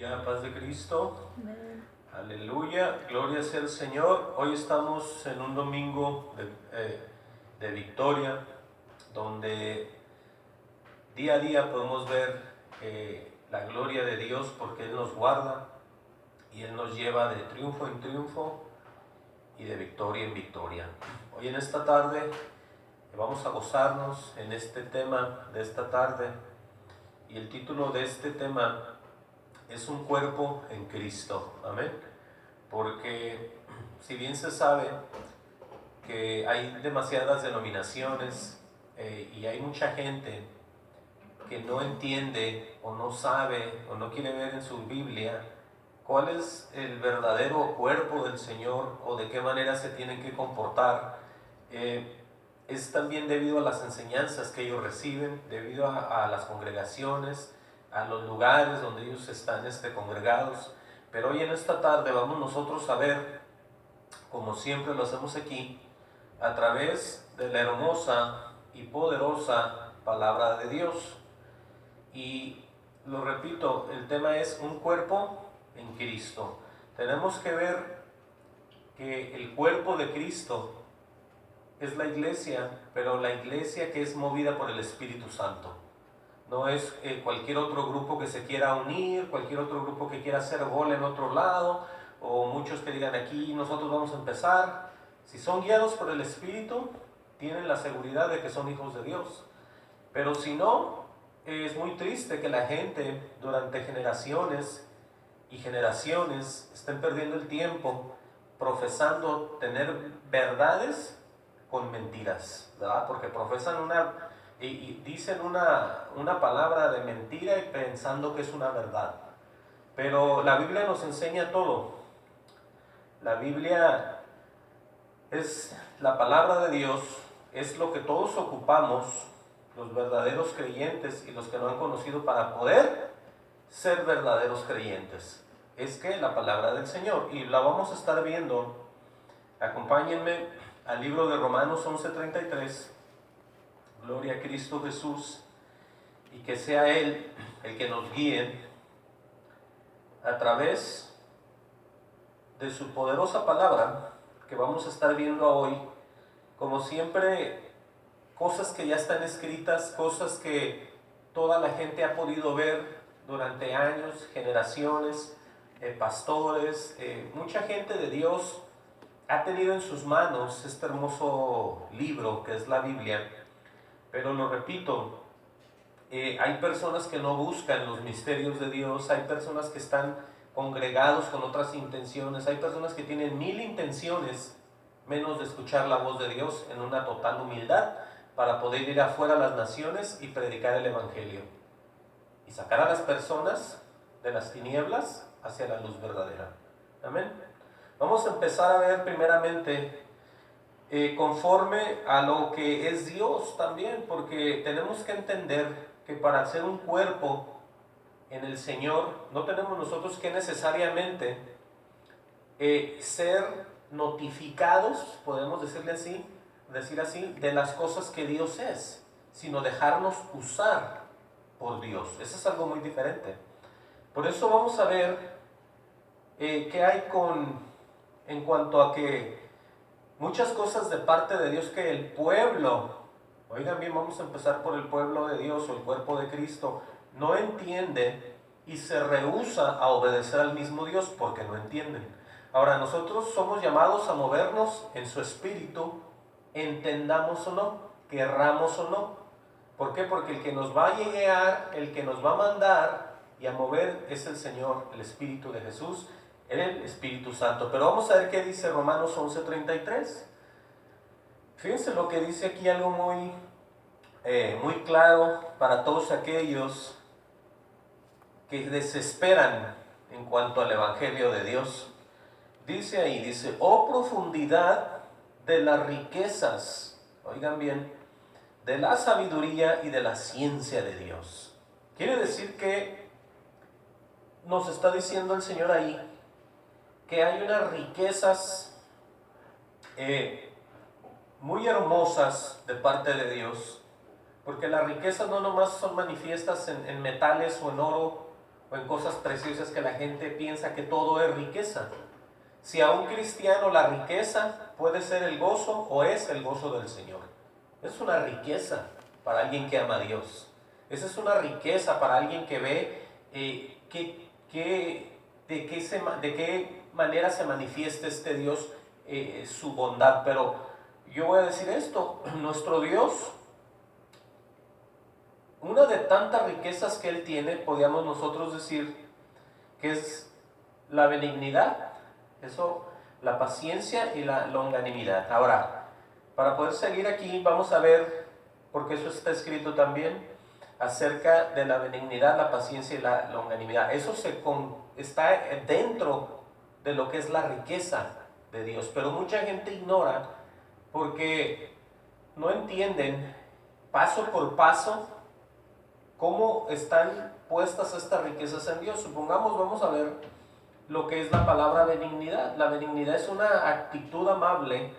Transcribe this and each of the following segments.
Aleluya, paz de Cristo. Amén. Aleluya, gloria sea el Señor. Hoy estamos en un domingo de victoria, donde día a día podemos ver la gloria de Dios, porque Él nos guarda y Él nos lleva de triunfo en triunfo y de victoria en victoria. Hoy en esta tarde vamos a gozarnos en este tema de esta tarde, y el título de este tema es un cuerpo en Cristo. Amén. Porque si bien se sabe que hay demasiadas denominaciones y hay mucha gente que no entiende o no sabe o no quiere ver en su Biblia cuál es el verdadero cuerpo del Señor o de qué manera se tienen que comportar, es también debido a las enseñanzas que ellos reciben, debido a las congregaciones, a los lugares donde ellos están congregados. Pero hoy en esta tarde vamos nosotros a ver, como siempre lo hacemos aquí, a través de la hermosa y poderosa palabra de Dios. Y lo repito, el tema es un cuerpo en Cristo. Tenemos que ver que el cuerpo de Cristo es la iglesia, pero la iglesia que es movida por el Espíritu Santo. No es cualquier otro grupo que se quiera unir, cualquier otro grupo que quiera hacer bola en otro lado, o muchos que digan aquí nosotros vamos a empezar. Si son guiados por el Espíritu, tienen la seguridad de que son hijos de Dios. Pero si no, es muy triste que la gente durante generaciones y generaciones estén perdiendo el tiempo profesando tener verdades con mentiras, ¿verdad? Porque profesan y dicen una palabra de mentira y pensando que es una verdad. Pero la Biblia nos enseña todo. La Biblia es la palabra de Dios, es lo que todos ocupamos, los verdaderos creyentes y los que no han conocido, para poder ser verdaderos creyentes. Es que la palabra del Señor, y la vamos a estar viendo. Acompáñenme al libro de Romanos 11:33. Gloria a Cristo Jesús, y que sea Él el que nos guíe a través de su poderosa palabra que vamos a estar viendo hoy. Como siempre, cosas que ya están escritas, cosas que toda la gente ha podido ver durante años, generaciones, pastores, mucha gente de Dios ha tenido en sus manos este hermoso libro que es la Biblia. Pero lo repito, hay personas que no buscan los misterios de Dios, hay personas que están congregados con otras intenciones, hay personas que tienen 1000 intenciones menos de escuchar la voz de Dios en una total humildad para poder ir afuera a las naciones y predicar el Evangelio y sacar a las personas de las tinieblas hacia la luz verdadera. Amén. Vamos a empezar a ver primeramente conforme a lo que es Dios también, porque tenemos que entender que para ser un cuerpo en el Señor no tenemos nosotros que necesariamente ser notificados, podemos decir así, de las cosas que Dios es, sino dejarnos usar por Dios. Eso es algo muy diferente. Por eso vamos a ver qué hay en cuanto a que muchas cosas de parte de Dios que el pueblo, oigan bien, vamos a empezar por el pueblo de Dios o el cuerpo de Cristo, no entiende y se rehúsa a obedecer al mismo Dios porque no entienden. Ahora, nosotros somos llamados a movernos en su espíritu, entendamos o no, querramos o no. ¿Por qué? Porque el que nos va a guiar, el que nos va a mandar y a mover es el Señor, el Espíritu de Jesús, el Espíritu Santo. Pero vamos a ver qué dice Romanos 11:33. Fíjense lo que dice aquí, algo muy claro para todos aquellos que desesperan en cuanto al Evangelio de Dios. Dice ahí, oh profundidad de las riquezas, oigan bien, de la sabiduría y de la ciencia de Dios. Quiere decir que nos está diciendo el Señor ahí que hay unas riquezas muy hermosas de parte de Dios, porque las riquezas no nomás son manifiestas en metales o en oro o en cosas preciosas que la gente piensa que todo es riqueza. Si a un cristiano la riqueza puede ser el gozo o es el gozo del Señor. Es una riqueza para alguien que ama a Dios. Esa es una riqueza para alguien que ve de qué manera se manifiesta este Dios, su bondad. Pero yo voy a decir esto, nuestro Dios, una de tantas riquezas que Él tiene, podríamos nosotros decir que es la benignidad, eso, la paciencia y la longanimidad. Ahora, para poder seguir aquí, vamos a ver, porque eso está escrito también, acerca de la benignidad, la paciencia y la longanimidad. Eso está dentro de lo que es la riqueza de Dios, pero mucha gente ignora porque no entienden paso por paso cómo están puestas estas riquezas en Dios. Supongamos, vamos a ver lo que es la palabra benignidad. La benignidad es una actitud amable,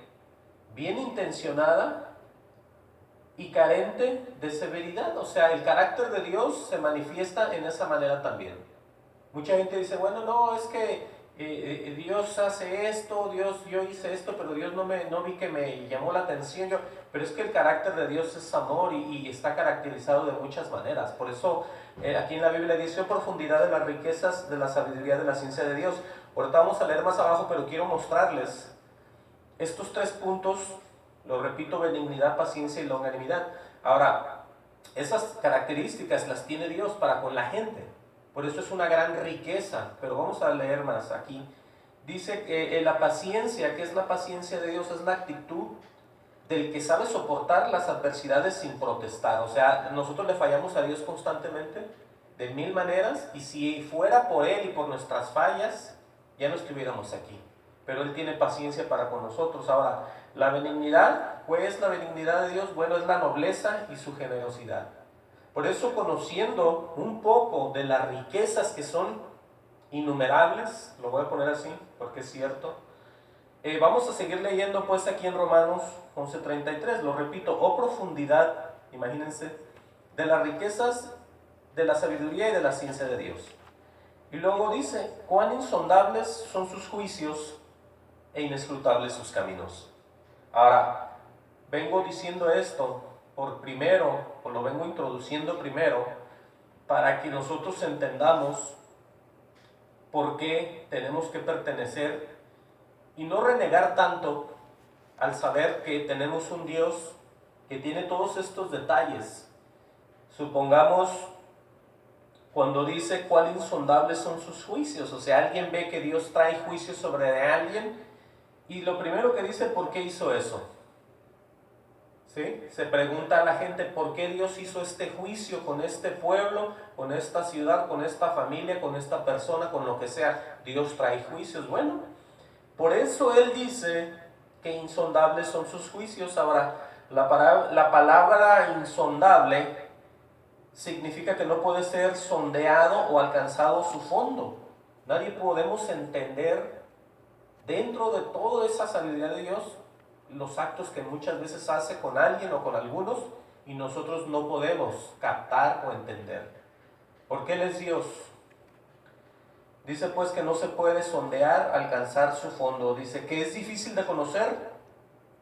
bien intencionada y carente de severidad. O sea, el carácter de Dios se manifiesta en esa manera también. Mucha gente dice, bueno, no, es que Dios hace esto, yo hice esto, pero Dios no vi que me llamó la atención. Pero es que el carácter de Dios es amor y está caracterizado de muchas maneras. Por eso aquí en la Biblia dice, profundidad de las riquezas de la sabiduría de la ciencia de Dios. Ahorita vamos a leer más abajo, pero quiero mostrarles estos 3 puntos. Lo repito, benignidad, paciencia y longanimidad. Ahora, esas características las tiene Dios para con la gente. Por eso es una gran riqueza. Pero vamos a leer más aquí. Dice que la paciencia, ¿qué es la paciencia de Dios? Es la actitud del que sabe soportar las adversidades sin protestar. O sea, nosotros le fallamos a Dios constantemente, de 1000 maneras, y si fuera por Él y por nuestras fallas, ya no estuviéramos aquí. Pero Él tiene paciencia para con nosotros. Ahora, la benignidad, pues la benignidad de Dios, bueno, es la nobleza y su generosidad. Por eso, conociendo un poco de las riquezas que son innumerables, lo voy a poner así porque es cierto, vamos a seguir leyendo pues aquí en Romanos 11:33, lo repito, oh profundidad, imagínense, de las riquezas, de la sabiduría y de la ciencia de Dios. Y luego dice, cuán insondables son sus juicios e inescrutables sus caminos. Ahora, vengo diciendo esto o lo vengo introduciendo primero, para que nosotros entendamos por qué tenemos que pertenecer y no renegar tanto al saber que tenemos un Dios que tiene todos estos detalles. Supongamos cuando dice cuán insondables son sus juicios, o sea, alguien ve que Dios trae juicios sobre alguien y lo primero que dice, ¿por qué hizo eso? ¿Sí? Se pregunta a la gente, ¿por qué Dios hizo este juicio con este pueblo, con esta ciudad, con esta familia, con esta persona, con lo que sea? Dios trae juicios. Bueno, por eso Él dice que insondables son sus juicios. Ahora, la palabra insondable significa que no puede ser sondeado o alcanzado su fondo. Nadie podemos entender dentro de toda esa sabiduría de Dios los actos que muchas veces hace con alguien o con algunos y nosotros no podemos captar o entender. Porque Él es Dios. Dice pues que no se puede sondear, alcanzar su fondo. Dice que es difícil de conocer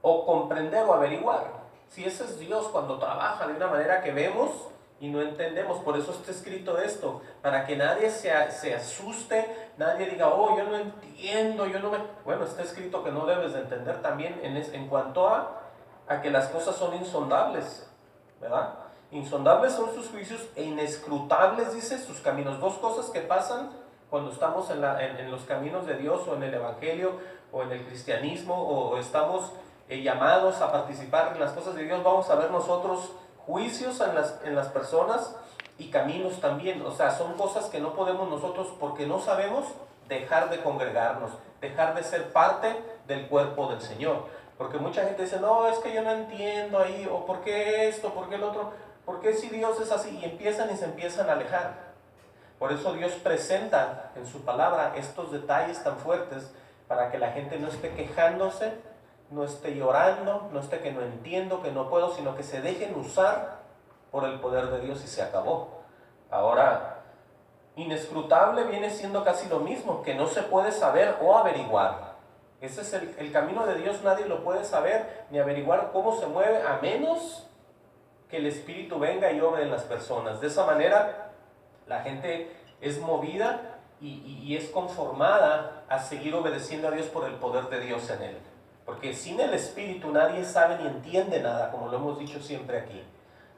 o comprender o averiguar. Si ese es Dios cuando trabaja de una manera que vemos y no entendemos. Por eso está escrito esto, para que nadie se asuste, nadie diga, oh, yo no entiendo, Bueno, está escrito que no debes de entender también en cuanto a que las cosas son insondables, ¿verdad? Insondables son sus juicios e inescrutables, dice, sus caminos. 2 cosas que pasan cuando estamos en los caminos de Dios o en el Evangelio o en el cristianismo o estamos llamados a participar en las cosas de Dios. Vamos a ver nosotros juicios en las personas y caminos también. O sea, son cosas que no podemos nosotros, porque no sabemos, dejar de congregarnos, dejar de ser parte del cuerpo del Señor. Porque mucha gente dice, no, es que yo no entiendo ahí, o por qué esto, por qué el otro, por qué si Dios es así, y se empiezan a alejar. Por eso Dios presenta en su palabra estos detalles tan fuertes, para que la gente no esté quejándose, no esté llorando, no esté que no entiendo, que no puedo, sino que se dejen usar por el poder de Dios y se acabó. Ahora, Inescrutable viene siendo casi lo mismo, que no se puede saber o averiguar. Ese es el camino de Dios, nadie lo puede saber ni averiguar cómo se mueve, a menos que el Espíritu venga y obre en las personas. De esa manera, la gente es movida y es conformada a seguir obedeciendo a Dios por el poder de Dios en él. Porque sin el Espíritu nadie sabe ni entiende nada, como lo hemos dicho siempre aquí.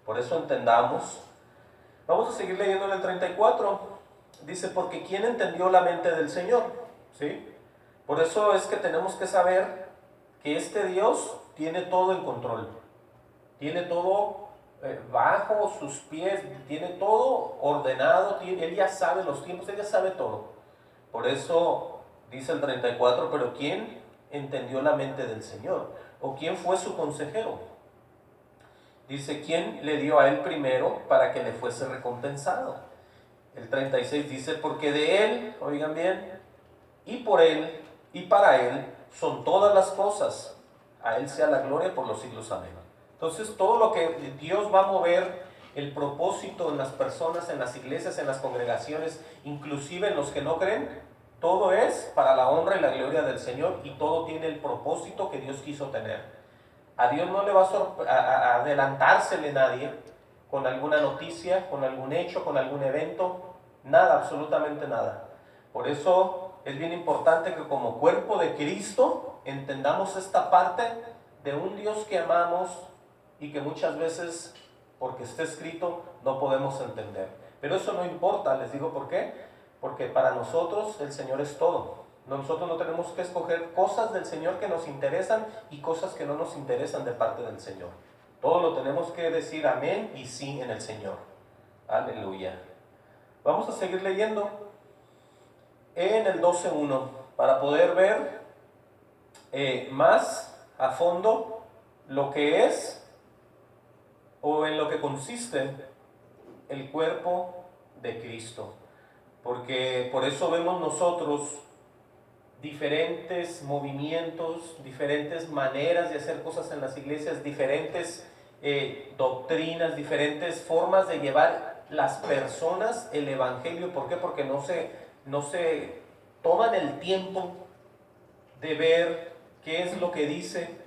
Por eso entendamos. Vamos a seguir leyendo en el 34. Dice, porque ¿quién entendió la mente del Señor? ¿Sí? Por eso es que tenemos que saber que este Dios tiene todo en control. Tiene todo bajo sus pies, tiene todo ordenado, él ya sabe los tiempos, él ya sabe todo. Por eso dice el 34, pero ¿quién entendió la mente del Señor? ¿O quién fue su consejero? Dice, ¿quién le dio a él primero para que le fuese recompensado? El 36 dice, porque de él, oigan bien, y por él, y para él, son todas las cosas. A él sea la gloria por los siglos. Amén. Entonces, todo lo que Dios va a mover, el propósito en las personas, en las iglesias, en las congregaciones, inclusive en los que no creen, todo es para la honra y la gloria del Señor, y todo tiene el propósito que Dios quiso tener. A Dios no le va a adelantársele nadie con alguna noticia, con algún hecho, con algún evento, nada, absolutamente nada. Por eso es bien importante que como cuerpo de Cristo entendamos esta parte de un Dios que amamos y que muchas veces, porque está escrito, no podemos entender. Pero eso no importa, les digo por qué. Porque para nosotros el Señor es todo. Nosotros no tenemos que escoger cosas del Señor que nos interesan y cosas que no nos interesan de parte del Señor. Todo lo tenemos que decir amén y sí en el Señor. Aleluya. Vamos a seguir leyendo en el 12.1 para poder ver más a fondo lo que es o en lo que consiste el cuerpo de Cristo. Porque por eso vemos nosotros diferentes movimientos, diferentes maneras de hacer cosas en las iglesias, diferentes doctrinas, diferentes formas de llevar las personas el evangelio. ¿Por qué? Porque no se toman el tiempo de ver qué es lo que dice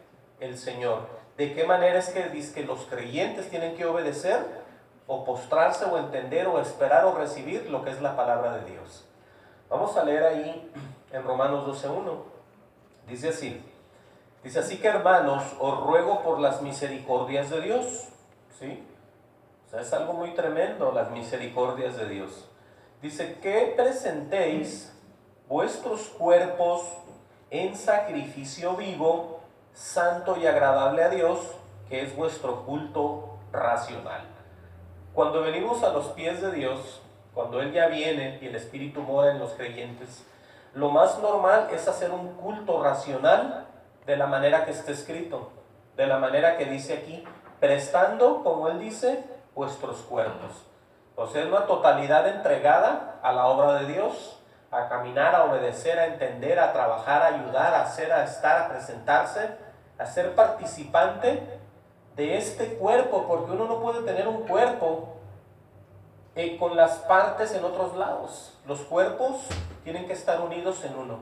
el Señor, de qué manera es que los creyentes tienen que obedecer o postrarse o entender o esperar o recibir lo que es la palabra de Dios. Vamos a leer ahí en Romanos 12.1. Dice así que hermanos, os ruego por las misericordias de Dios. ¿Sí? O sea, es algo muy tremendo, las misericordias de Dios. Dice que presentéis vuestros cuerpos en sacrificio vivo, santo y agradable a Dios, que es vuestro culto racional. Cuando venimos a los pies de Dios, cuando Él ya viene y el Espíritu mora en los creyentes, lo más normal es hacer un culto racional de la manera que está escrito, de la manera que dice aquí, prestando, como Él dice, vuestros cuerpos. O sea, una totalidad entregada a la obra de Dios, a caminar, a obedecer, a entender, a trabajar, a ayudar, a hacer, a estar, a presentarse, a ser participante de este cuerpo, porque uno no puede tener un cuerpo con las partes en otros lados. Los cuerpos tienen que estar unidos en uno.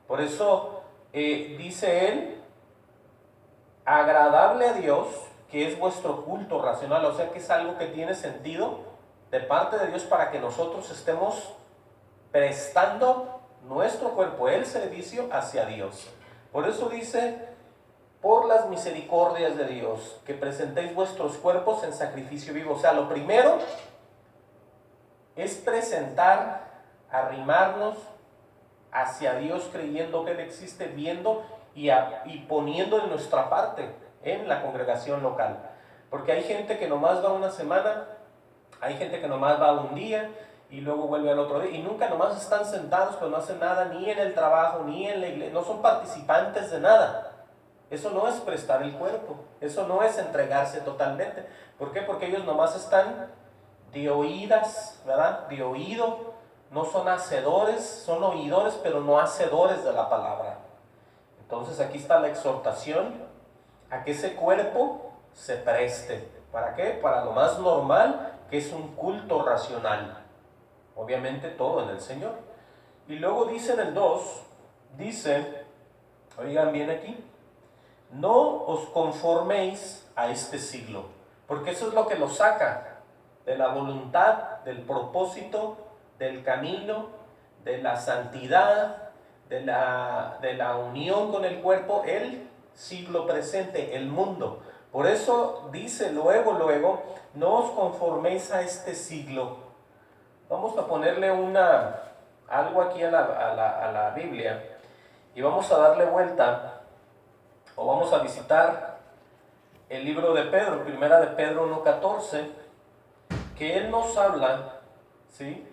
Por eso dice él, agradable a Dios, que es vuestro culto racional, o sea que es algo que tiene sentido de parte de Dios para que nosotros estemos prestando nuestro cuerpo, el servicio hacia Dios. Por eso dice, por las misericordias de Dios, que presentéis vuestros cuerpos en sacrificio vivo. O sea, lo primero es presentar, arrimarnos hacia Dios creyendo que Él existe, viendo y poniendo de nuestra parte en la congregación local. Porque hay gente que nomás va una semana, hay gente que nomás va un día y luego vuelve al otro día y nunca nomás están sentados, pues no hacen nada ni en el trabajo ni en la iglesia, no son participantes de nada. Eso no es prestar el cuerpo, eso no es entregarse totalmente. ¿Por qué? Porque ellos nomás están de oídas, ¿verdad? De oído, no son hacedores, son oidores, pero no hacedores de la palabra. Entonces aquí está la exhortación a que ese cuerpo se preste. ¿Para qué? Para lo más normal, que es un culto racional. obviamente todo en el Señor. Y luego dice en el 2, dice, oigan bien aquí, no os conforméis a este siglo, porque eso es lo que lo saca de la voluntad, del propósito, del camino, de la santidad, de la unión con el cuerpo, el siglo presente, el mundo. Por eso dice luego, no os conforméis a este siglo. Vamos a ponerle algo aquí a la Biblia y vamos a darle vuelta, o vamos a visitar el libro de Pedro, primera de Pedro 1:14, que él nos habla, ¿sí?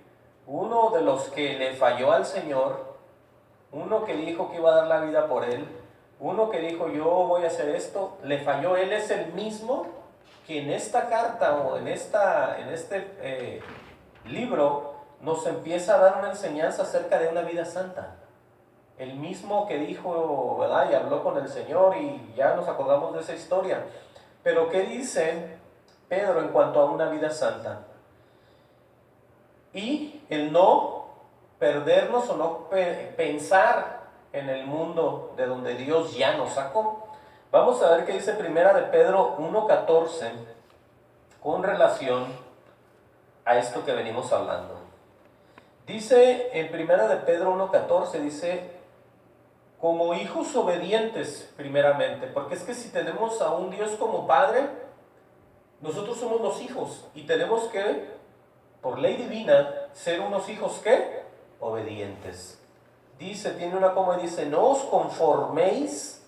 Uno de los que le falló al Señor, uno que dijo que iba a dar la vida por él, uno que dijo yo voy a hacer esto, le falló. Él es el mismo que en esta carta o en este libro nos empieza a dar una enseñanza acerca de una vida santa. El mismo que dijo, ¿verdad? Y habló con el Señor y ya nos acordamos de esa historia. Pero ¿qué dice Pedro en cuanto a una vida santa? Y el no perdernos o no pensar en el mundo de donde Dios ya nos sacó. Vamos a ver qué dice primera de Pedro 1:14 con relación a esto que venimos hablando. Dice en primera de Pedro 1:14, dice, como hijos obedientes primeramente, porque es que si tenemos a un Dios como Padre, nosotros somos los hijos y tenemos que, por ley divina, ser unos hijos ¿qué? Obedientes. Dice, tiene una coma y dice, no os conforméis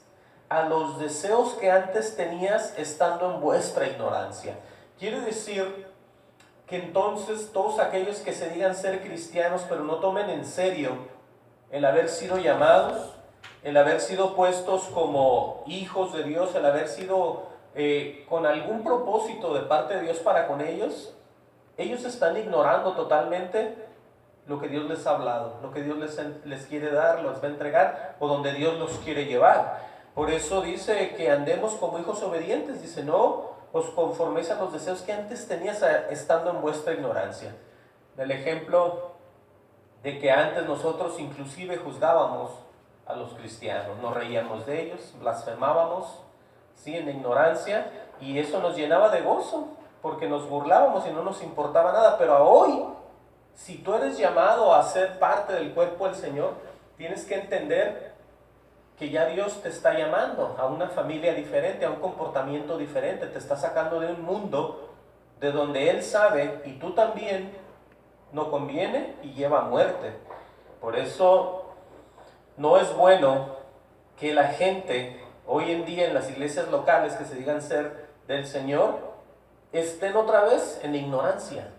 a los deseos que antes tenías estando en vuestra ignorancia. Quiere decir que entonces todos aquellos que se digan ser cristianos pero no tomen en serio el haber sido llamados, el haber sido puestos como hijos de Dios, el haber sido con algún propósito de parte de Dios para con ellos están ignorando totalmente lo que Dios les ha hablado, lo que Dios les quiere dar, los va a entregar, o donde Dios los quiere llevar. Por eso dice que andemos como hijos obedientes. Dice, no os conforméis a los deseos que antes tenías estando en vuestra ignorancia. Del ejemplo de que antes nosotros inclusive juzgábamos a los cristianos, nos reíamos de ellos, blasfemábamos, ¿sí? En ignorancia, y eso nos llenaba de gozo, porque nos burlábamos y no nos importaba nada. Pero hoy, si tú eres llamado a ser parte del cuerpo del Señor, tienes que entender que ya Dios te está llamando a una familia diferente, a un comportamiento diferente, te está sacando de un mundo de donde Él sabe, y tú también, no conviene y lleva a muerte. Por eso no es bueno que la gente hoy en día en las iglesias locales que se digan ser del Señor estén otra vez en ignorancia.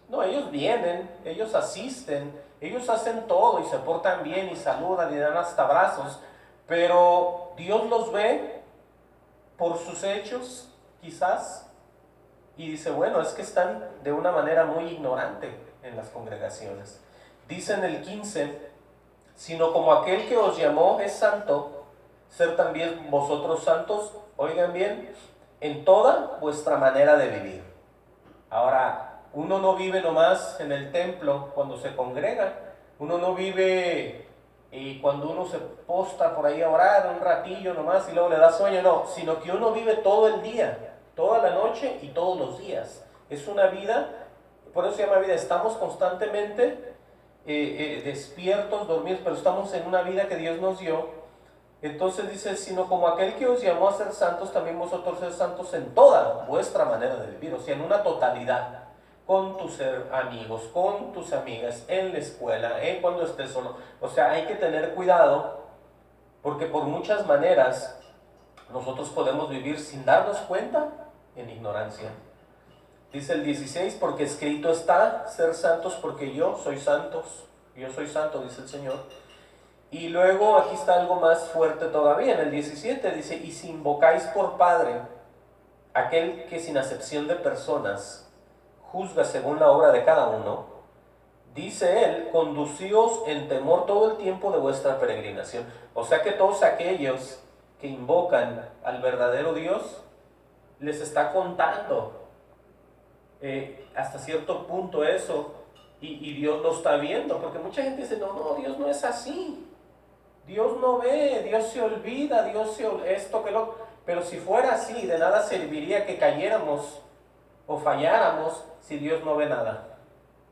No, ellos vienen, ellos asisten, ellos hacen todo y se portan bien y saludan y dan hasta abrazos, pero Dios los ve por sus hechos, quizás, y dice, bueno, es que están de una manera muy ignorante en las congregaciones. Dice en el 15, sino como aquel que os llamó es santo, ser también vosotros santos, oigan bien, en toda vuestra manera de vivir. Ahora, uno no vive nomás en el templo cuando se congrega, uno no vive y cuando uno se posta por ahí a orar un ratillo nomás y luego le da sueño, no, sino que uno vive todo el día, toda la noche y todos los días. Es una vida, por eso se llama vida, estamos constantemente despiertos, dormidos, pero estamos en una vida que Dios nos dio. Entonces dice, sino como aquel que os llamó a ser santos, también vosotros sed santos en toda vuestra manera de vivir, o sea, en una totalidad, con tus amigos, con tus amigas, en la escuela, cuando estés solo. O sea, hay que tener cuidado, porque por muchas maneras nosotros podemos vivir sin darnos cuenta en ignorancia. Dice el 16, porque escrito está, ser santos porque yo soy santo, dice el Señor. Y luego aquí está algo más fuerte todavía, en el 17 dice, y si invocáis por Padre aquel que sin acepción de personas juzga según la obra de cada uno, dice él, conducíos en temor todo el tiempo de vuestra peregrinación. O sea que todos aquellos que invocan al verdadero Dios, les está contando hasta cierto punto eso, y Dios lo está viendo, porque mucha gente dice, no, Dios no es así. Dios no ve, Dios se olvida, esto que lo... Pero si fuera así, de nada serviría que cayéramos o falláramos si Dios no ve nada.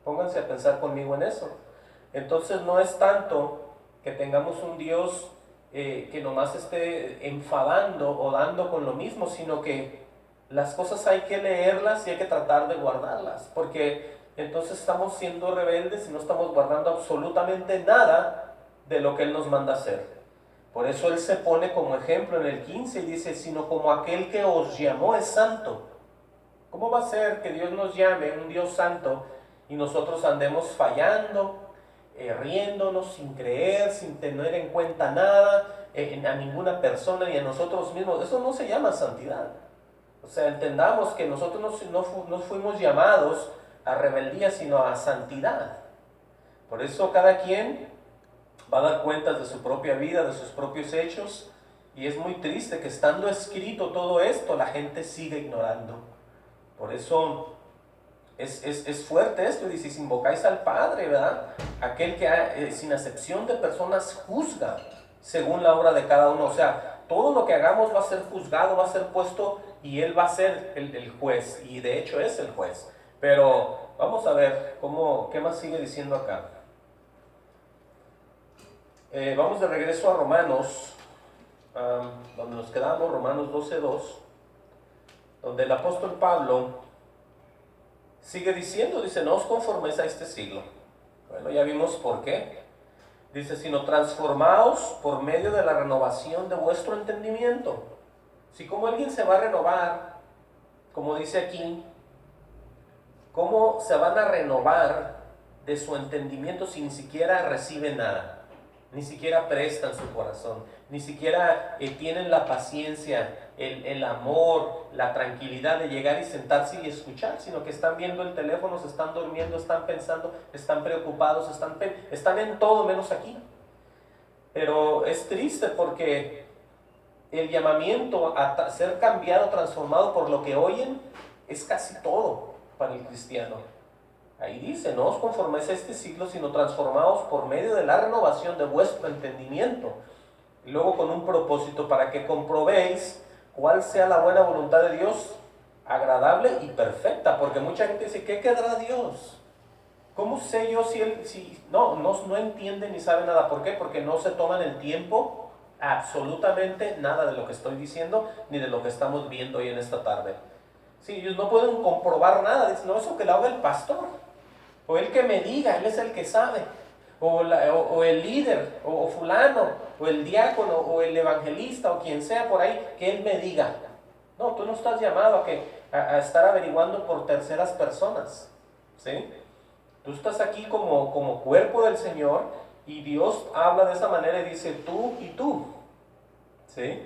Pónganse a pensar conmigo en eso. Entonces no es tanto que tengamos un Dios que nomás esté enfadando o dando con lo mismo, sino que las cosas hay que leerlas y hay que tratar de guardarlas, porque entonces estamos siendo rebeldes y no estamos guardando absolutamente nada de lo que Él nos manda hacer. Por eso Él se pone como ejemplo en el 15 y dice, sino como aquel que os llamó es santo. ¿Cómo va a ser que Dios nos llame un Dios santo y nosotros andemos fallando, riéndonos, sin creer, sin tener en cuenta nada, a ninguna persona ni a nosotros mismos? Eso no se llama santidad. O sea, entendamos que nosotros no fuimos llamados a rebeldía, sino a santidad. Por eso cada quien va a dar cuentas de su propia vida, de sus propios hechos, y es muy triste que estando escrito todo esto, la gente sigue ignorando. Por eso es fuerte esto, dice, si invocáis al Padre, ¿verdad? Aquel que sin acepción de personas juzga según la obra de cada uno. O sea, todo lo que hagamos va a ser juzgado, va a ser puesto, y Él va a ser el juez, y de hecho es el juez. Pero vamos a ver qué más sigue diciendo acá. Vamos de regreso a Romanos, donde nos quedamos, Romanos 12:2, donde el apóstol Pablo sigue diciendo, dice, no os conforméis a este siglo. Bueno, ya vimos por qué. Dice, sino transformaos por medio de la renovación de vuestro entendimiento. Si como alguien se va a renovar, como dice aquí, ¿cómo se van a renovar de su entendimiento si ni siquiera reciben nada? Ni siquiera prestan su corazón, ni siquiera tienen la paciencia, el amor, la tranquilidad de llegar y sentarse y escuchar, sino que están viendo el teléfono, se están durmiendo, están pensando, están preocupados, están en todo menos aquí. Pero es triste porque el llamamiento a ser cambiado, transformado por lo que oyen, es casi todo para el cristiano. Ahí dice, no os conforméis a este siglo, sino transformaos por medio de la renovación de vuestro entendimiento. Y luego con un propósito, para que comprobéis cuál sea la buena voluntad de Dios, agradable y perfecta. Porque mucha gente dice, ¿qué quedará Dios? ¿Cómo sé yo si Él... No entiende ni sabe nada? ¿Por qué? Porque no se toman el tiempo, absolutamente nada de lo que estoy diciendo, ni de lo que estamos viendo hoy en esta tarde. Sí, ellos no pueden comprobar nada. Dicen, no, eso que lo haga el pastor. O el que me diga, él es el que sabe. O el líder, o fulano, o el diácono, o el evangelista, o quien sea por ahí, que él me diga. No, tú no estás llamado a estar averiguando por terceras personas. ¿Sí? Tú estás aquí como cuerpo del Señor, y Dios habla de esa manera y dice tú y tú. ¿Sí?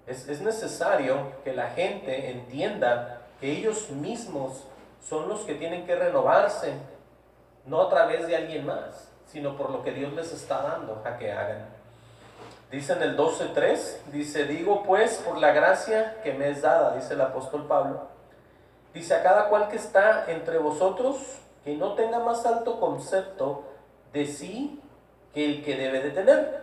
Es necesario que la gente entienda que ellos mismos son los que tienen que renovarse, no a través de alguien más, sino por lo que Dios les está dando a que hagan. Dice en el 12:3, dice, digo pues por la gracia que me es dada, dice el apóstol Pablo, dice, a cada cual que está entre vosotros, que no tenga más alto concepto de sí que el que debe de tener.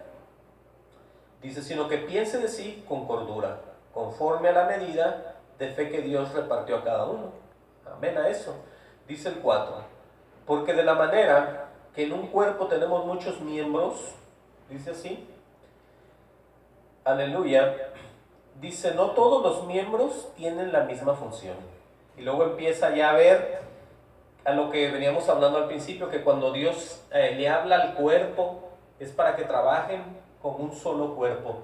Dice, sino que piense de sí con cordura, conforme a la medida de fe que Dios repartió a cada uno. Amén a eso. Dice el 4, porque de la manera que en un cuerpo tenemos muchos miembros, dice así, aleluya, dice, no todos los miembros tienen la misma función. Y luego empieza ya a ver a lo que veníamos hablando al principio, que cuando Dios le habla al cuerpo, es para que trabajen como un solo cuerpo.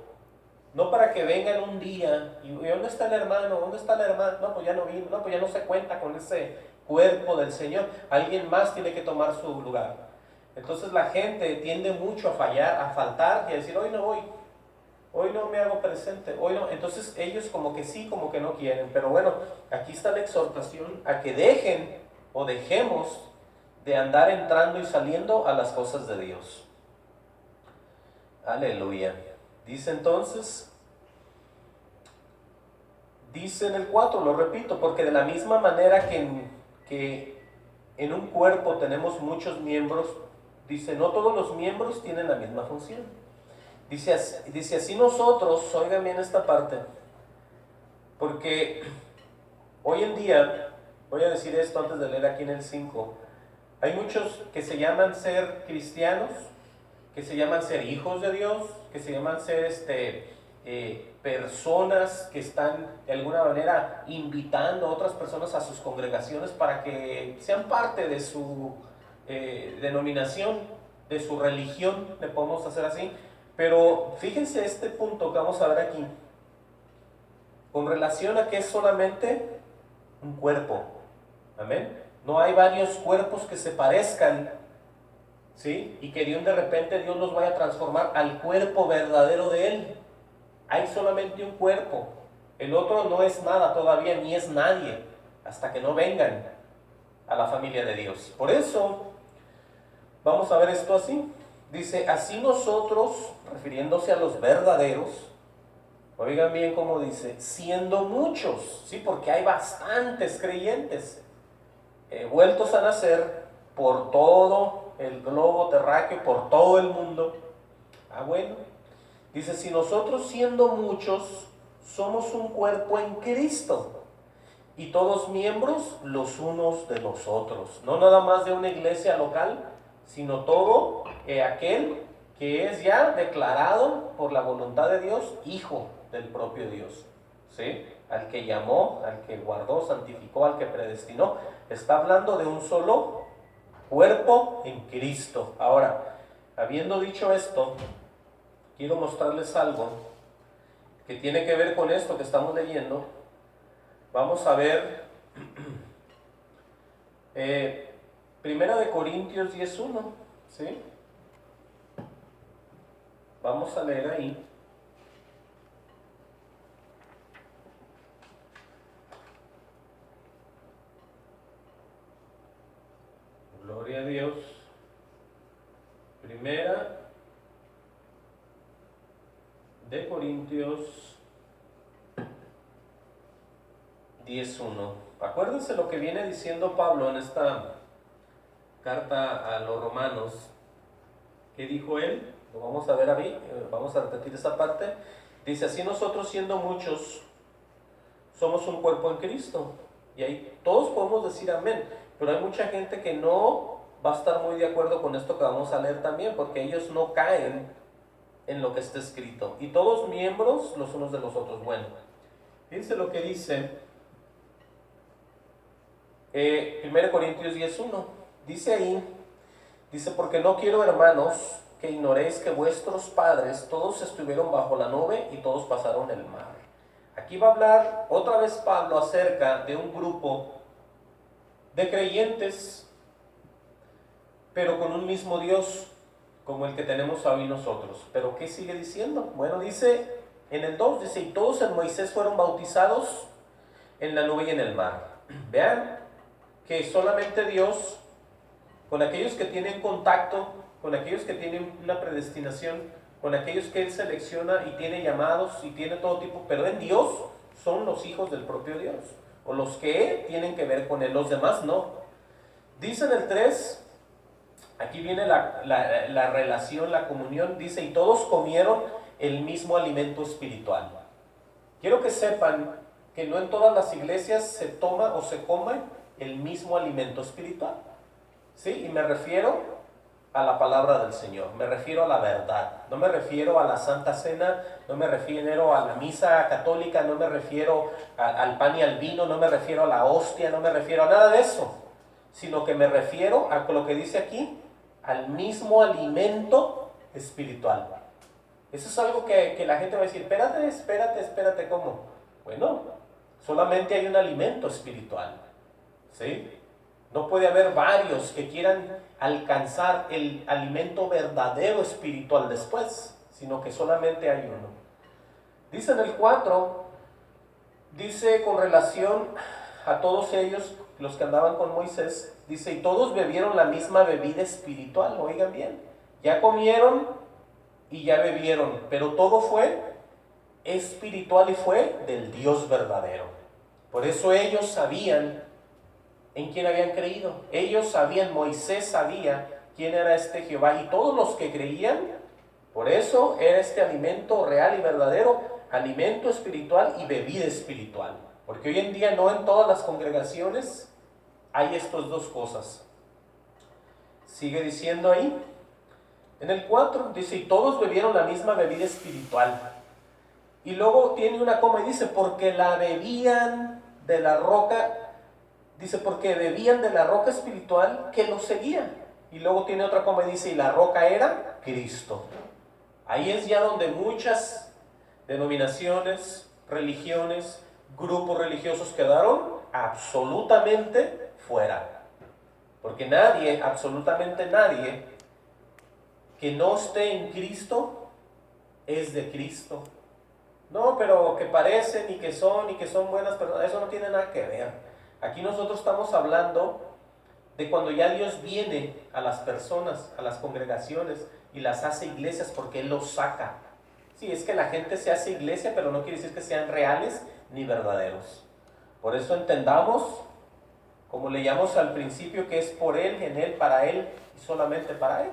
No para que vengan un día y ¿dónde está el hermano? ¿Dónde está la hermana? No, pues ya no vino, no, pues ya no se cuenta con ese cuerpo del Señor. Alguien más tiene que tomar su lugar. Entonces la gente tiende mucho a fallar, a faltar y a decir, hoy no voy, hoy no me hago presente, hoy no. Entonces ellos como que sí, como que no quieren. Pero bueno, aquí está la exhortación a que dejen o dejemos de andar entrando y saliendo a las cosas de Dios. Aleluya. Dice entonces, dice en el 4, lo repito, porque de la misma manera que en un cuerpo tenemos muchos miembros, dice, no todos los miembros tienen la misma función. Dice así nosotros, oigan bien esta parte, porque hoy en día, voy a decir esto antes de leer aquí en el 5, hay muchos que se llaman ser cristianos, que se llaman ser hijos de Dios, que se llaman ser personas que están de alguna manera invitando a otras personas a sus congregaciones para que sean parte de su denominación, de su religión, le podemos hacer así. Pero fíjense este punto que vamos a ver aquí, con relación a que es solamente un cuerpo. Amén. No hay varios cuerpos que se parezcan, ¿sí? Y que de repente Dios los vaya a transformar al cuerpo verdadero de Él. Hay solamente un cuerpo. El otro no es nada todavía, ni es nadie, hasta que no vengan a la familia de Dios. Por eso, vamos a ver esto así. Dice, así nosotros, refiriéndose a los verdaderos, oigan bien cómo dice, siendo muchos, ¿sí? Porque hay bastantes creyentes vueltos a nacer por todo el globo terráqueo, por todo el mundo. Bueno, dice, si nosotros siendo muchos somos un cuerpo en Cristo y todos miembros los unos de los otros, no nada más de una iglesia local, sino todo aquel que es ya declarado por la voluntad de Dios hijo del propio Dios, ¿sí? Al que llamó, al que guardó, santificó, al que predestinó. Está hablando de un solo cuerpo en Cristo. Ahora, habiendo dicho esto, quiero mostrarles algo que tiene que ver con esto que estamos leyendo. Vamos a ver Primera de Corintios 10:1, ¿sí? Vamos a leer ahí. Gloria a Dios. Primera de Corintios 10:1. Acuérdense lo que viene diciendo Pablo en esta carta a los romanos. ¿Qué dijo él? Lo vamos a ver ahí, vamos a repetir esa parte. Dice, así nosotros siendo muchos, somos un cuerpo en Cristo. Y ahí todos podemos decir amén, pero hay mucha gente que no va a estar muy de acuerdo con esto que vamos a leer también, porque ellos no caen en lo que está escrito. Y todos miembros los unos de los otros. Bueno, fíjense lo que dice 1 Corintios 10:1. Dice ahí, dice, porque no quiero, hermanos, que ignoréis que vuestros padres todos estuvieron bajo la nube y todos pasaron el mar. Aquí va a hablar otra vez Pablo acerca de un grupo de creyentes, pero con un mismo Dios, como el que tenemos hoy nosotros. Pero ¿qué sigue diciendo? Bueno, dice en el 2, dice, y todos en Moisés fueron bautizados en la nube y en el mar. Vean que solamente Dios, con aquellos que tienen contacto, con aquellos que tienen una predestinación, con aquellos que Él selecciona y tiene llamados y tiene todo tipo, pero en Dios son los hijos del propio Dios, o los que tienen que ver con Él, los demás no. Dice en el 3, aquí viene la relación, la comunión, dice, y todos comieron el mismo alimento espiritual. Quiero que sepan que no en todas las iglesias se toma o se come el mismo alimento espiritual, ¿sí? Y me refiero a la palabra del Señor, me refiero a la verdad, no me refiero a la Santa Cena, no me refiero a la misa católica, no me refiero al pan y al vino, no me refiero a la hostia, no me refiero a nada de eso, sino que me refiero a lo que dice aquí, al mismo alimento espiritual. Eso es algo que la gente va a decir, espérate, ¿cómo? Bueno, solamente hay un alimento espiritual, ¿sí? No puede haber varios que quieran alcanzar el alimento verdadero espiritual después, sino que solamente hay uno. Dice en el 4, dice con relación a todos ellos, los que andaban con Moisés, dice, y todos bebieron la misma bebida espiritual, oigan bien, ya comieron y ya bebieron, pero todo fue espiritual y fue del Dios verdadero. Por eso ellos sabían en quién habían creído. Ellos sabían, Moisés sabía quién era este Jehová, y todos los que creían, por eso era este alimento real y verdadero, alimento espiritual y bebida espiritual. Porque hoy en día no en todas las congregaciones hay estas dos cosas. Sigue diciendo ahí, en el 4, dice, y todos bebieron la misma bebida espiritual. Y luego tiene una coma y dice, porque la bebían de la roca, dice, porque bebían de la roca espiritual que los seguía. Y luego tiene otra coma y dice, y la roca era Cristo. Ahí es ya donde muchas denominaciones, religiones, grupos religiosos quedaron absolutamente fuera. Porque nadie, absolutamente nadie, que no esté en Cristo, es de Cristo. No, pero que parecen y que son buenas personas, eso no tiene nada que ver. Aquí nosotros estamos hablando de cuando ya Dios viene a las personas, a las congregaciones y las hace iglesias porque Él los saca. Sí, es que la gente se hace iglesia, pero no quiere decir que sean reales ni verdaderos. Por eso entendamos, como leíamos al principio, que es por Él, en Él, para Él y solamente para Él,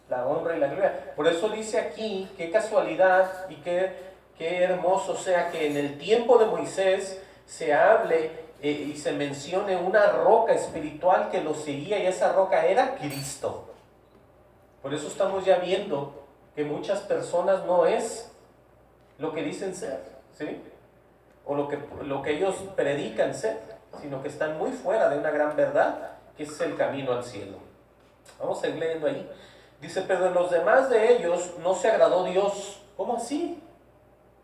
la honra y la gloria. Por eso dice aquí, qué casualidad y qué hermoso sea que en el tiempo de Moisés se hable y se mencione una roca espiritual que lo seguía, y esa roca era Cristo. Por eso estamos ya viendo que muchas personas no es lo que dicen ser, ¿sí? O lo que ellos predican ser, sino que están muy fuera de una gran verdad, que es el camino al cielo. Vamos a ir leyendo ahí. Dice, pero en los demás de ellos no se agradó Dios. ¿Cómo así?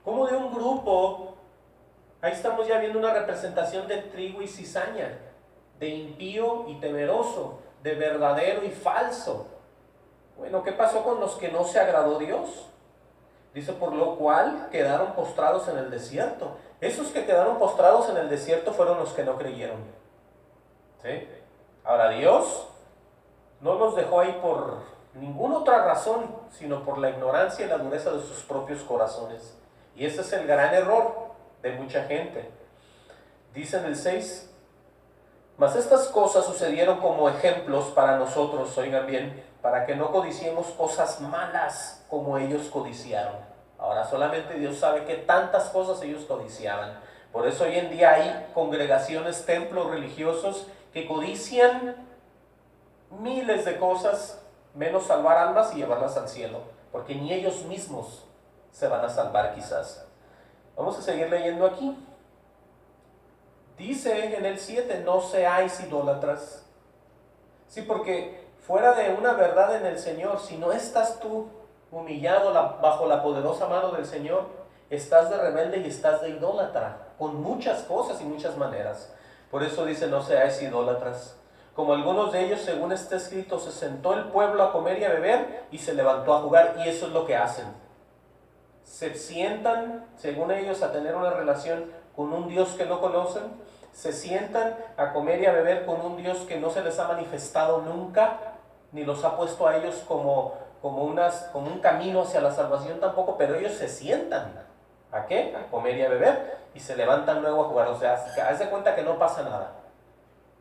¿Cómo de un grupo? Ahí estamos ya viendo una representación de trigo y cizaña, de impío y temeroso, de verdadero y falso. Bueno, ¿qué pasó con los que no se agradó Dios? Dice, por lo cual quedaron postrados en el desierto. Esos que quedaron postrados en el desierto fueron los que no creyeron. ¿Sí? Ahora, Dios no los dejó ahí por ninguna otra razón, sino por la ignorancia y la dureza de sus propios corazones. Y ese es el gran error de mucha gente. Dice en el 6, mas estas cosas sucedieron como ejemplos para nosotros, oigan bien, para que no codiciemos cosas malas como ellos codiciaron. Ahora solamente Dios sabe que tantas cosas ellos codiciaban. Por eso hoy en día hay congregaciones, templos religiosos que codician miles de cosas, menos salvar almas y llevarlas al cielo, porque ni ellos mismos se van a salvar quizás. Vamos a seguir leyendo aquí. Dice en el 7, no seáis idólatras. Sí, porque fuera de una verdad en el Señor, si no estás tú humillado bajo la poderosa mano del Señor, estás de rebelde y estás de idólatra, con muchas cosas y muchas maneras. Por eso dice, no seáis idólatras. Como algunos de ellos, según está escrito, se sentó el pueblo a comer y a beber y se levantó a jugar, y eso es lo que hacen. Se sientan, según ellos, a tener una relación con un Dios que no conocen, se sientan a comer y a beber con un Dios que no se les ha manifestado nunca, ni los ha puesto a ellos como un camino hacia la salvación tampoco, pero ellos se sientan. ¿A qué? A comer y a beber, y se levantan luego a jugar. O sea, haz de cuenta que no pasa nada.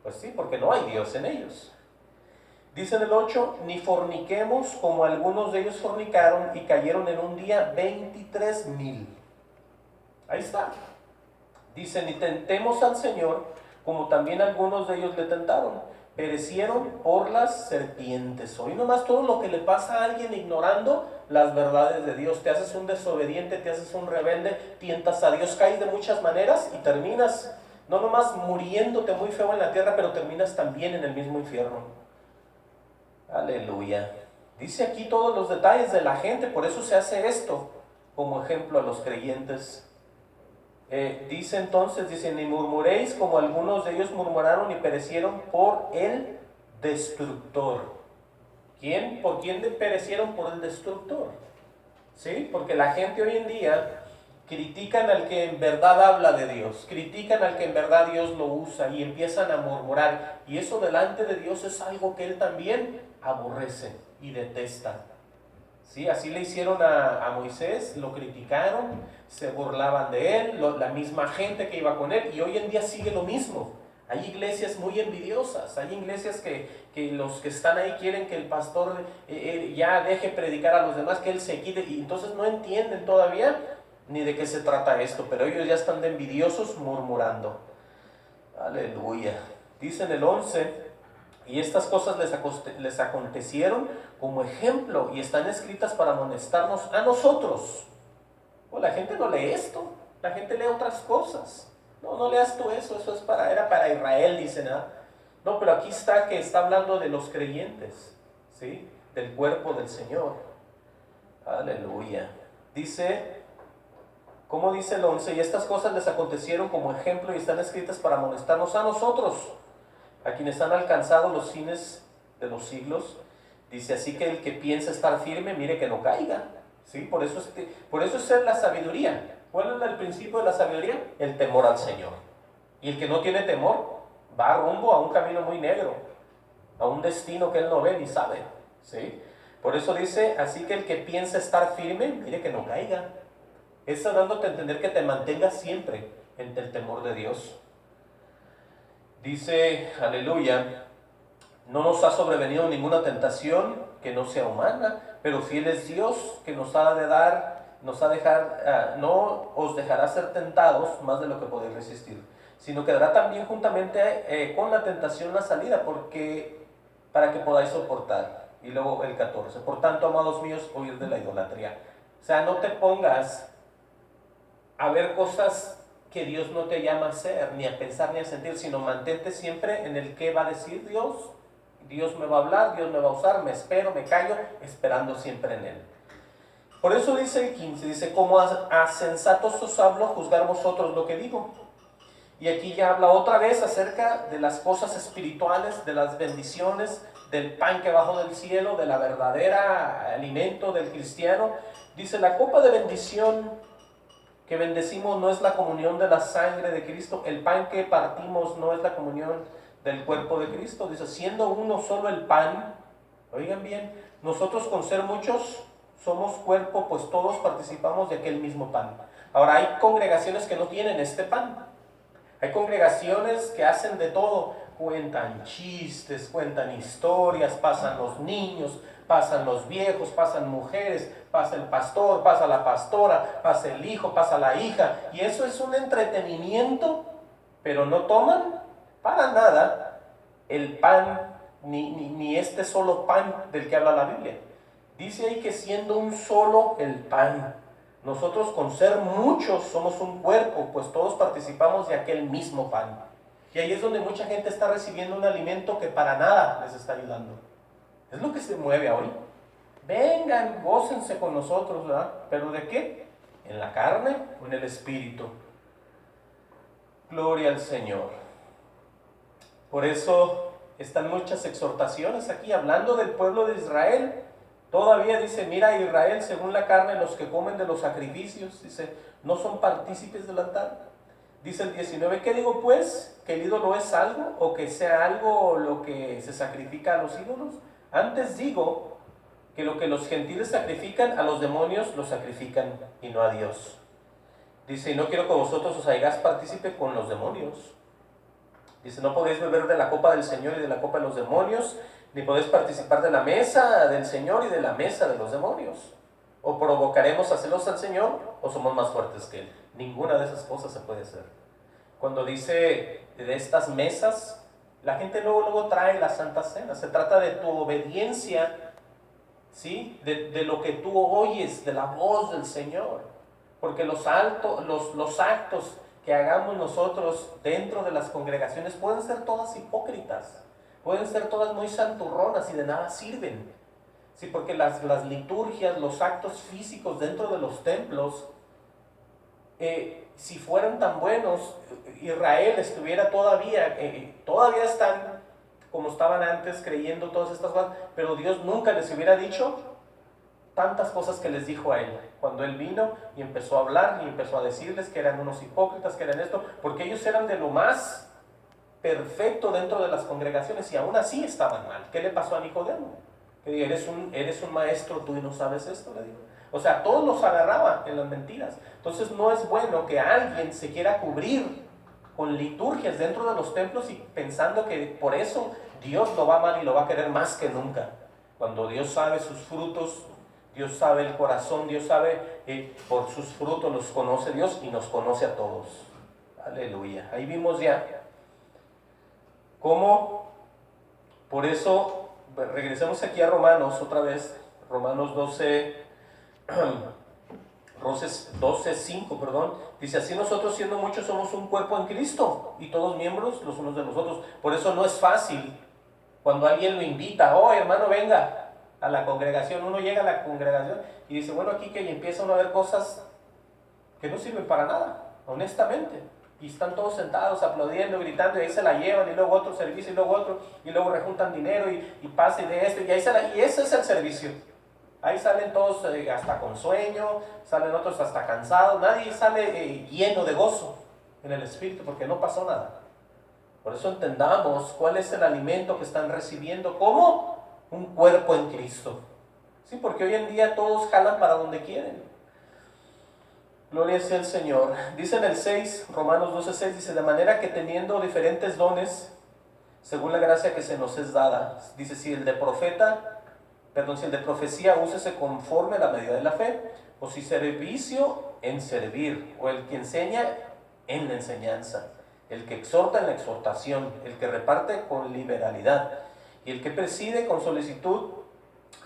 Pues sí, porque no hay Dios en ellos. Dice en el 8, ni forniquemos como algunos de ellos fornicaron y cayeron en un día 23,000. Ahí está. Dice, ni tentemos al Señor como también algunos de ellos le tentaron. Perecieron por las serpientes. Hoy nomás todo lo que le pasa a alguien ignorando las verdades de Dios. Te haces un desobediente, te haces un rebelde, tientas a Dios, caes de muchas maneras y terminas no nomás muriéndote muy feo en la tierra, pero terminas también en el mismo infierno. Aleluya. Dice aquí todos los detalles de la gente, por eso se hace esto como ejemplo a los creyentes. Dice entonces, ni murmuréis como algunos de ellos murmuraron y perecieron por el destructor. ¿Quién? ¿Por quién perecieron? Por el destructor. ¿Sí? Porque la gente hoy en día critican al que en verdad habla de Dios, critican al que en verdad Dios lo usa y empiezan a murmurar. Y eso delante de Dios es algo que Él también aborrece y detesta. ¿Sí? Así le hicieron a Moisés, lo criticaron, se burlaban de él, la misma gente que iba con él, y hoy en día sigue lo mismo. Hay iglesias muy envidiosas, hay iglesias que los que están ahí quieren que el pastor ya deje predicar a los demás, que él se quite, y entonces no entienden todavía ni de qué se trata esto, pero ellos ya están de envidiosos murmurando. Aleluya. Dice en el 11, y estas cosas les acontecieron como ejemplo y están escritas para amonestarnos a nosotros. Pues la gente no lee esto, la gente lee otras cosas. No, no leas tú eso era para Israel, dicen, ¿ah? No, pero aquí está que está hablando de los creyentes, ¿sí? Del cuerpo del Señor. Aleluya. Dice, ¿cómo dice el 11? Y estas cosas les acontecieron como ejemplo y están escritas para amonestarnos a nosotros, a quienes han alcanzado los fines de los siglos. Dice, así que el que piensa estar firme, mire que no caiga. ¿Sí? Por eso es la sabiduría. ¿Cuál es el principio de la sabiduría? El temor al Señor. Y el que no tiene temor va rumbo a un camino muy negro, a un destino que él no ve ni sabe. ¿Sí? Por eso dice, así que el que piensa estar firme, mire que no caiga. Está dándote a entender que te mantengas siempre en el temor de Dios. Dice, aleluya, no nos ha sobrevenido ninguna tentación que no sea humana, pero fiel es Dios que no os dejará ser tentados más de lo que podéis resistir, sino que dará también juntamente con la tentación la salida, para que podáis soportar. Y luego el 14, por tanto, amados míos, huid de la idolatría. O sea, no te pongas a ver cosas que Dios no te llama a hacer, ni a pensar, ni a sentir, sino mantente siempre en el que va a decir Dios. Dios me va a hablar, Dios me va a usar, me espero, me callo, esperando siempre en Él. Por eso dice el 15, dice, como a sensatos os hablo, juzgar vosotros lo que digo. Y aquí ya habla otra vez acerca de las cosas espirituales, de las bendiciones, del pan que bajó del cielo, de la verdadera alimento del cristiano. Dice, la copa de bendición que bendecimos no es la comunión de la sangre de Cristo, el pan que partimos no es la comunión del cuerpo de Cristo. Dice, siendo uno solo el pan, oigan bien, nosotros con ser muchos somos cuerpo, pues todos participamos de aquel mismo pan. Ahora, hay congregaciones que no tienen este pan. Hay congregaciones que hacen de todo, cuentan chistes, cuentan historias, pasan los niños, pasan los viejos, pasan mujeres, pasa el pastor, pasa la pastora, pasa el hijo, pasa la hija, y eso es un entretenimiento, pero no toman para nada el pan, ni este solo pan del que habla la Biblia. Dice ahí que siendo un solo el pan, nosotros con ser muchos somos un cuerpo, pues todos participamos de aquel mismo pan. Y ahí es donde mucha gente está recibiendo un alimento que para nada les está ayudando. Es lo que se mueve hoy. Vengan, gócense con nosotros, ¿verdad? ¿Pero de qué? ¿En la carne o en el espíritu? Gloria al Señor. Por eso están muchas exhortaciones aquí, hablando del pueblo de Israel. Todavía dice, mira Israel, según la carne, los que comen de los sacrificios, dice, no son partícipes del altar. Dice el 19, ¿qué digo pues? ¿Que el ídolo es algo? ¿O que sea algo lo que se sacrifica a los ídolos? Antes digo que lo que los gentiles sacrifican, a los demonios los sacrifican y no a Dios. Dice, y no quiero que vosotros os hagáis partícipe con los demonios. Dice, no podéis beber de la copa del Señor y de la copa de los demonios, ni podéis participar de la mesa del Señor y de la mesa de los demonios. O provocaremos a celos al Señor, o somos más fuertes que Él. Ninguna de esas cosas se puede hacer. Cuando dice de estas mesas, la gente luego trae la Santa Cena. Se trata de tu obediencia, ¿sí? De lo que tú oyes, de la voz del Señor. Porque los actos que hagamos nosotros dentro de las congregaciones pueden ser todas hipócritas. Pueden ser todas muy santurronas y de nada sirven. Sí, porque las liturgias, los actos físicos dentro de los templos, si fueran tan buenos, Israel estuviera todavía están como estaban antes creyendo todas estas cosas, pero Dios nunca les hubiera dicho tantas cosas que les dijo a Él. Cuando Él vino y empezó a hablar y empezó a decirles que eran unos hipócritas, que eran esto, porque ellos eran de lo más perfecto dentro de las congregaciones y aún así estaban mal. ¿Qué le pasó a Nicodemo? Que dijo, eres un maestro tú y no sabes esto, le dijo. O sea, todos los agarraba en las mentiras. Entonces no es bueno que alguien se quiera cubrir con liturgias dentro de los templos y pensando que por eso Dios lo va a amar y lo va a querer más que nunca. Cuando Dios sabe sus frutos, Dios sabe el corazón, Dios sabe por sus frutos los conoce Dios y nos conoce a todos. Aleluya. Ahí vimos ya cómo, por eso, regresemos aquí a Romanos otra vez, Romanos 12:5, perdón, dice: así nosotros, siendo muchos, somos un cuerpo en Cristo y todos miembros los unos de los otros. Por eso no es fácil cuando alguien lo invita: oh hermano, venga a la congregación. Uno llega a la congregación y dice: bueno, aquí que empieza uno a ver cosas que no sirven para nada, honestamente, y están todos sentados aplaudiendo, gritando, y ahí se la llevan, y luego otro servicio, y luego otro, y luego rejuntan dinero, y pasa y de esto, y ahí y ese es el servicio. Ahí salen todos hasta con sueño, salen otros hasta cansados, nadie sale lleno de gozo en el espíritu porque no pasó nada. Por eso entendamos cuál es el alimento que están recibiendo como un cuerpo en Cristo. Sí, porque hoy en día todos jalan para donde quieren. Gloria sea el Señor. Dice en el 6, Romanos 12:6, dice: de manera que teniendo diferentes dones, según la gracia que se nos es dada, dice, si el de profecía, úsese conforme a la medida de la fe, o si servicio, en servir, o el que enseña, en la enseñanza, el que exhorta, en la exhortación, el que reparte, con liberalidad, y el que preside, con solicitud,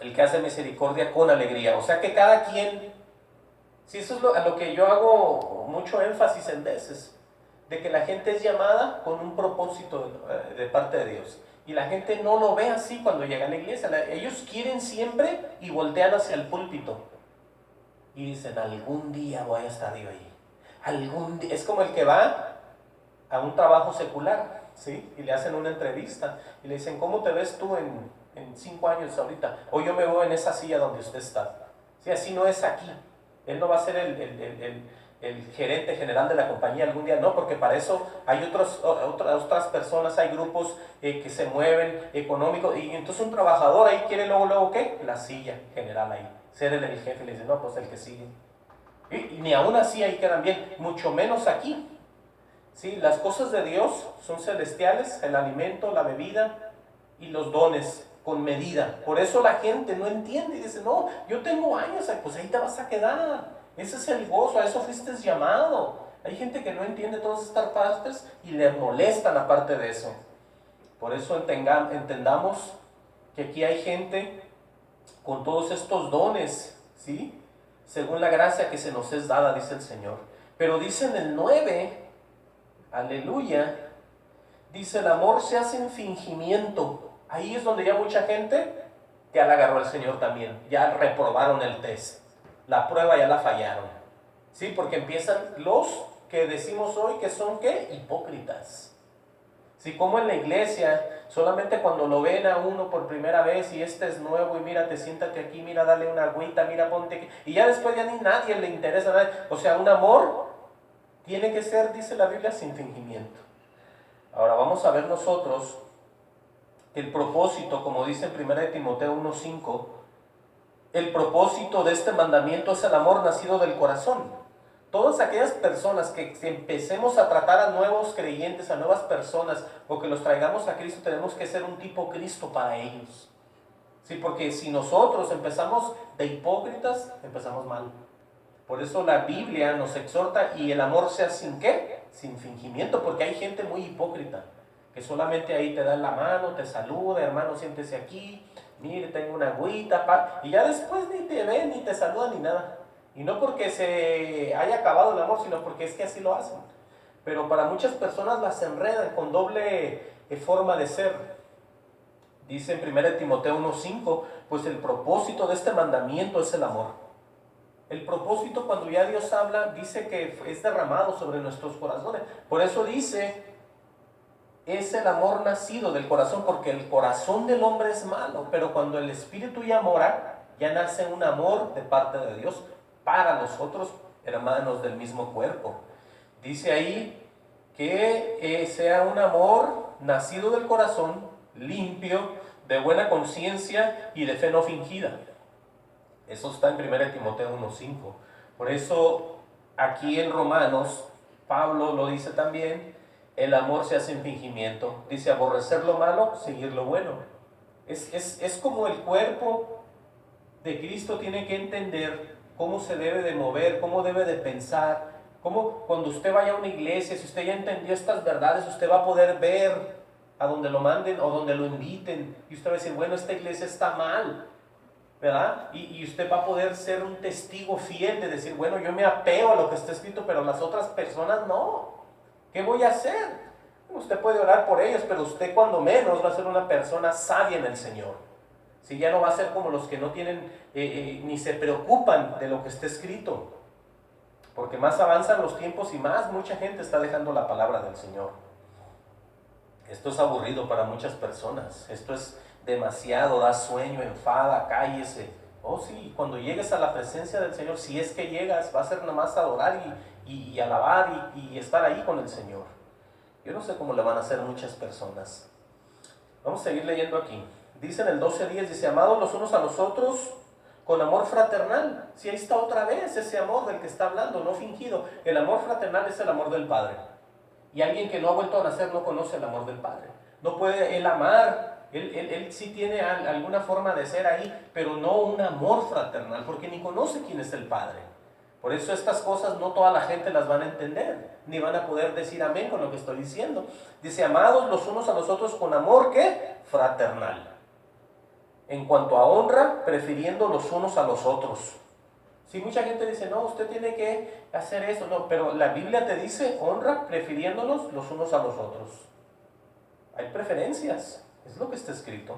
el que hace misericordia, con alegría. O sea que cada quien, sí, eso es a lo que yo hago mucho énfasis en veces, de que la gente es llamada con un propósito de parte de Dios. Y la gente no lo ve así cuando llega a la iglesia. Ellos quieren siempre y voltean hacia el púlpito. Y dicen: algún día voy a estar yo ahí. Algún día. Es como el que va a un trabajo secular, ¿sí? Y le hacen una entrevista. Y le dicen: ¿cómo te ves tú en 5 años ahorita? O yo me veo en esa silla donde usted está. Sí, así no es aquí. Él no va a ser el gerente general de la compañía algún día, no, porque para eso hay otras personas, hay grupos que se mueven económicos, y entonces un trabajador ahí quiere luego ¿qué? La silla general ahí, ser el jefe. Le dice: no, pues el que sigue. Y ni aún así ahí quedan bien, mucho menos aquí. ¿Sí? Las cosas de Dios son celestiales, el alimento, la bebida y los dones con medida. Por eso la gente no entiende y dice: no, yo tengo años, pues ahí te vas a quedar. Ese es el gozo, a eso fuiste llamado. Hay gente que no entiende todas estas partes y le molestan aparte de eso. Por eso entendamos que aquí hay gente con todos estos dones, ¿sí? Según la gracia que se nos es dada, dice el Señor. Pero dice en el 9, aleluya, dice: el amor se hace en fingimiento. Ahí es donde ya mucha gente ya la agarró el Señor también, ya reprobaron el test. La prueba ya la fallaron. ¿Sí? Porque empiezan los que decimos hoy que son ¿qué? Hipócritas. ¿Sí? Como en la iglesia, solamente cuando lo ven a uno por primera vez y este es nuevo y mira, te siéntate aquí, mira, dale una agüita, mira, ponte aquí. Y ya después ya ni nadie le interesa nada. O sea, un amor tiene que ser, dice la Biblia, sin fingimiento. Ahora vamos a ver nosotros el propósito, como dice en 1 Timoteo 1:5, el propósito de este mandamiento es el amor nacido del corazón. Todas aquellas personas que empecemos a tratar a nuevos creyentes, a nuevas personas, o que los traigamos a Cristo, tenemos que ser un tipo Cristo para ellos. Sí, porque si nosotros empezamos de hipócritas, empezamos mal. Por eso la Biblia nos exhorta y el amor sea sin ¿qué? Sin fingimiento, porque hay gente muy hipócrita, que solamente ahí te da la mano, te saluda: hermano, siéntese aquí, mire, tengo una agüita, y ya después ni te ven, ni te saludan, ni nada. Y no porque se haya acabado el amor, sino porque es que así lo hacen. Pero para muchas personas las enredan con doble forma de ser. Dice en 1 Timoteo 1:5, pues el propósito de este mandamiento es el amor. El propósito, cuando ya Dios habla, dice que es derramado sobre nuestros corazones. Por eso dice: es el amor nacido del corazón, porque el corazón del hombre es malo, pero cuando el Espíritu ya mora, ya nace un amor de parte de Dios para los otros hermanos del mismo cuerpo. Dice ahí que sea un amor nacido del corazón, limpio, de buena conciencia y de fe no fingida. Eso está en 1 Timoteo 1:5. Por eso aquí en Romanos, Pablo lo dice también, El amor se hace en fingimiento. Dice, aborrecer lo malo, seguir lo bueno. Es como el cuerpo de Cristo tiene que entender cómo se debe de mover, cómo debe de pensar, cómo cuando usted vaya a una iglesia, si usted ya entendió estas verdades, usted va a poder ver a donde lo manden o donde lo inviten, y usted va a decir, bueno, esta iglesia está mal, ¿verdad? Y usted va a poder ser un testigo fiel de decir, bueno, yo me apego a lo que está escrito, pero las otras personas no. ¿Qué voy a hacer? Usted puede orar por ellos, pero usted cuando menos va a ser una persona sabia en el Señor. Si ya no va a ser como los que no tienen ni se preocupan de lo que está escrito. Porque más avanzan los tiempos y más mucha gente está dejando la palabra del Señor. Esto es aburrido para muchas personas. Esto es demasiado, da sueño, enfada, cállese. Oh sí, cuando llegues a la presencia del Señor, si es que llegas, va a ser nada más adorar y alabar y estar ahí con el Señor. Yo no sé cómo le van a hacer muchas personas. Vamos a seguir leyendo aquí. Dice en el 12:10, dice, amados los unos a los otros con amor fraternal. Si ahí está otra vez ese amor del que está hablando, no fingido. El amor fraternal es el amor del Padre. Y alguien que no ha vuelto a nacer no conoce el amor del Padre. No puede él amar, él sí tiene alguna forma de ser ahí, pero no un amor fraternal, porque ni conoce quién es el Padre. Por eso estas cosas no toda la gente las van a entender, ni van a poder decir amén con lo que estoy diciendo. Dice, amados los unos a los otros con amor, ¿qué? Fraternal. En cuanto a honra, prefiriendo los unos a los otros. Si mucha gente dice, no, usted tiene que hacer eso, no, pero la Biblia te dice, honra prefiriéndonos los unos a los otros. Hay preferencias, es lo que está escrito.